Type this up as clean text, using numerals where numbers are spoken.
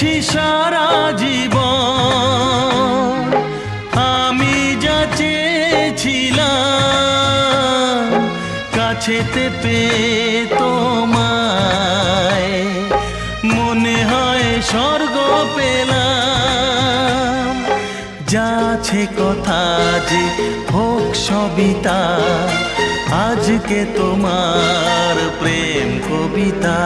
পেয়েছি সারা জীবন, আমি যা চেয়েছিলাম কাছেতে পেয়ে তোমায়, মনে হয় স্বর্গ পেলাম। যাচ্ছে কথা যে হোক সবিতা, আজকে তোমার প্রেম কবিতা।